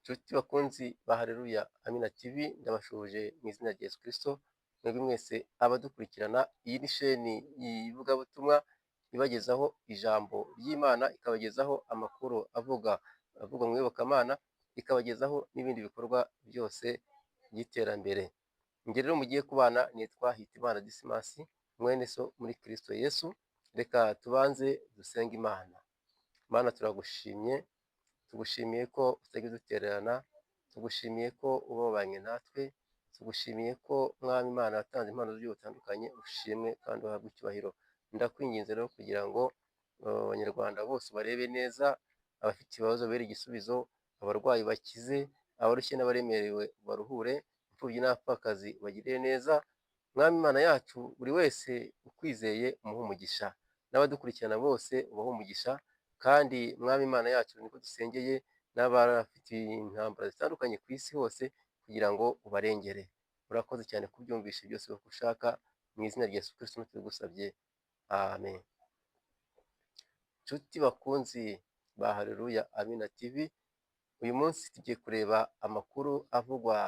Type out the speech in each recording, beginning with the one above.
Nshuti bakunzi ba Haleluya Amina TV, ndabashuhuje mu izina rya Yesu Kristo, mwebwe mwese abadukurikirana. Iyi ni sheni y'ivugabutumwa ibagezaho ijambo ry'Imana, ikabagezaho amakuru avuga mu iyobokamana, ikabagezaho n'ibindi bikorwa byose by'iterambere. Njye rero mugiye kubana nitwa Hitimana Dismas, mwene so muri Kristo Yesu. Reka tubanze dusenge Imana. Mana, turagushimye, tugushimiye ko utajya udutererana, tugushimiye ko uba wabanye natwe, tugushimiye ko mwami Imana yatanze impano z'uburyo butandukanye. Ushimwe kandi uhabwe icyubahiro. Ndakwinginze rero kugira ngo abanyarwanda bose barebe neza, abafite ibibazo bere igisubizo, abarwayi bakize, abarushye n'abaremerewe baruhure, imfubyi n'abapfakazi bagirire neza. Mwami Imana yacu, buri wese ukwizeye umuhe umugisha, n'abadukurikirana bose ubahe umugisha. Kandi mwami Imana yacu, niko dusengeye n'abafite intambara zitandukanye ku isi hose, kugira ngo ubarengere. Urakoze cyane kubyumvisha byose uko ushaka, mu izina rya Yesu Kristo tubigusabye, amen. Nshuti bakunzi ba Haleluya Amina TV, uyu munsi tugiye kureba amakuru avugwa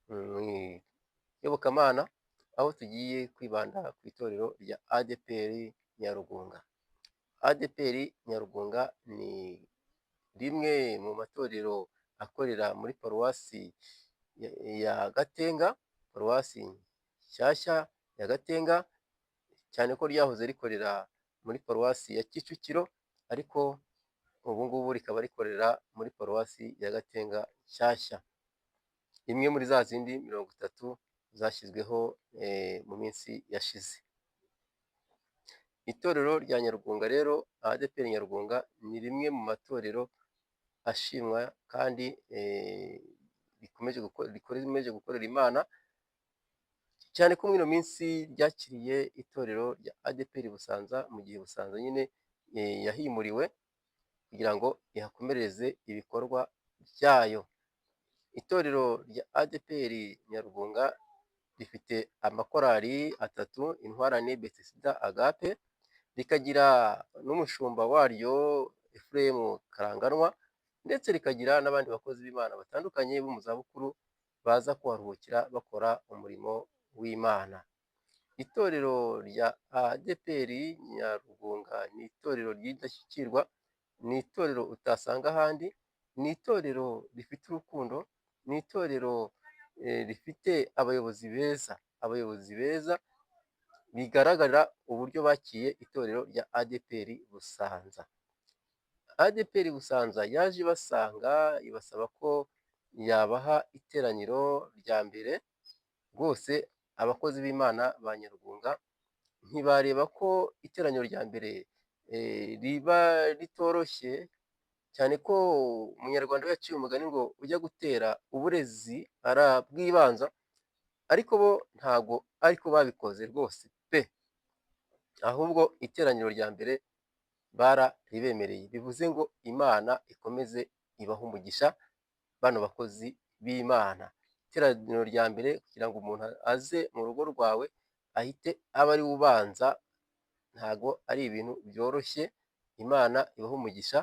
mu iyobokamana, aho tugiye kwibanda ku itorero rya ADEPR Nyarugunga. ADEPR Nyarugunga ni rimwe mu matorero akorera muri paruwasi ya Gatenga, paruwasi nshyashya ya Gatenga, cyane ko ryahoze rikorera muri paruwasi ya Kicukiro, ariko ubu ngubu rikaba rikorera muri paruwasi ya Gatenga nshyashya, imwe muri za zindi 30 zashyizweho mu minsi yashize. Itorero rya Nyarugunga rero, ADEPR Nyarugunga, ni rimwe mu matorero ashimwa kandi rikomeje gukorera Imana, cyane ko muri ino minsi ryakiriye itorero rya ADEPR Busanza, mu gihe Busanza nyine yahimuriwe kugira ngo ihakomereze ibikorwa byayo. Itorero rya ADEPR Nyarugunga rifite amakorali 3: Intwarane, Betesida, Agape, rikagira n'umushumba waryo Ephremu Karanganwa, ndetse rikagira n'abandi bakozi b'Imana batandukanye bo mu zabukuru baza kuharuhukira bakora umurimo w'Imana. Itorero rya ADEPR Nyarugunga ni itorero ry'indashyikirwa, ni itorero utasanga ahandi, ni itorero rifite urukundo, ni itorero rifite abayobozi beza, bigaragara uburyo bakiye itorero rya ADEPR Busanza. ADEPR Busanza yaje ibasanga, ibasaba ko yabaha iteraniro rya mbere. Rwose abakozi b'Imana ba Nyarugunga ntibareba ko iteraniro rya mbere riba ritoroshye, cyane ko umunyarwanda yaciye umugani ngo ujya gutera uburezi arabwibanza, ariko bo ntago ariko babikoze rwose pe, ahubwo iteraniro rya mbere bararibemereye. Bivuze ngo Imana ikomeze ibaha umugisha bano bakozi b'Imana. Iteraniro rya mbere, kugira ngo umuntu aze mu rugo rwawe ahite aba ari ubanza, ntago ari ibintu byoroshye. Imana ibaha umugisha.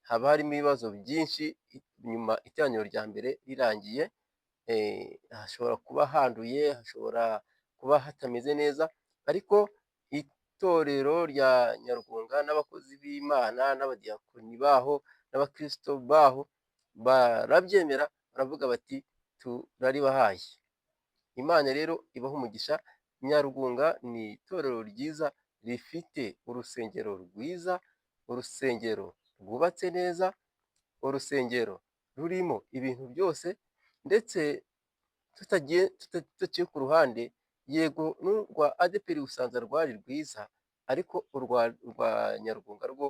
Haba harimo ibibazo byinshi nyuma iteraniro rya mbere rirangiye, hashobora kuba handuye, hashobora kuba hatameze neza, ariko itorero rya Nyarugunga n'abakozi b'Imana n'abadiyakoni baho n'abakristo baho barabyemera, baravuga bati turaribahaye. Imana rero ibaha umugisha. Nyarugunga ni itorero ryiza, rifite urusengero rwiza, urusengero rwubatse neza, urusengero rurimo ibintu byose, ndetse tutaciye ku ruhande, yego n'urwa ADEPR Busanza rwari rwiza, ariko urwa Nyarugunga rwo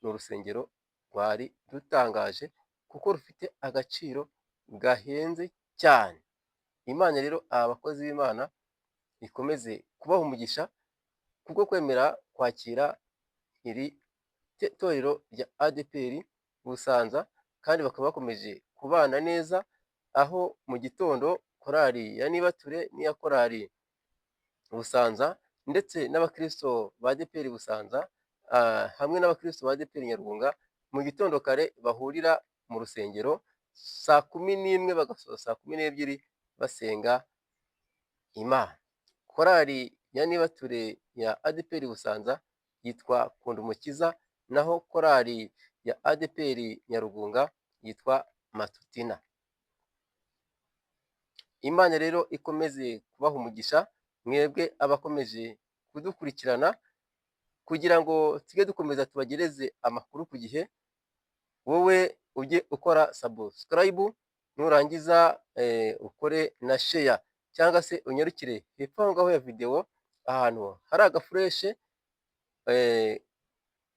ni urusengero rwari rutangaje, kuko rufite agaciro gahenze cyane. Imana rero aba bakozi b'Imana ikomeze kubaha umugisha kubwo kwemera kwakira iri torero rya ADEPR Busanza, kandi bakaba bakomeje kubana neza, aho mu gitondo korali ya Nibature n'iya korali Busanza, ndetse n'abakristo ba ADEPR Busanza hamwe n'abakristo ba ADEPR Nyarugunga, mu gitondo kare bahurira mu rusengero saa 11 bagasoza saa 12 basenga Imana. Korali ya Nibature ya ADEPR Busanza yitwa Kunda Umukiza, naho korali ya ADEPR Nyarugunga yitwa Matutina. Imana rero ikomeze kubaha umugisha mwebwe abakomeje kudukurikirana, kugira ngo tujye dukomeza tubagereze amakuru ku gihe. Wowe ujye ukora subscribe, nurangiza ukore na share, cyangwa se unyarukire hepfo aho ngaho ya video, ahantu hari agafureshe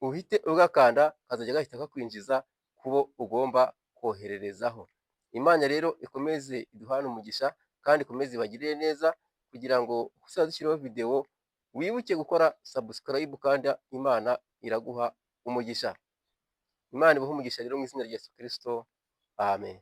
uhite ugakanda, kazajya gahita kakwinjiza kubo ugomba kohererezaho. Imana rero ikomeze iduhane umugisha kandi ikomeze ibagirire neza, kugira ngo uzadushyiraho video wibuke gukora subscribe, kandi Imana iraguha umugisha. Imana ibahe umugisha rero mu izina rya Yesu Kristo. Amen.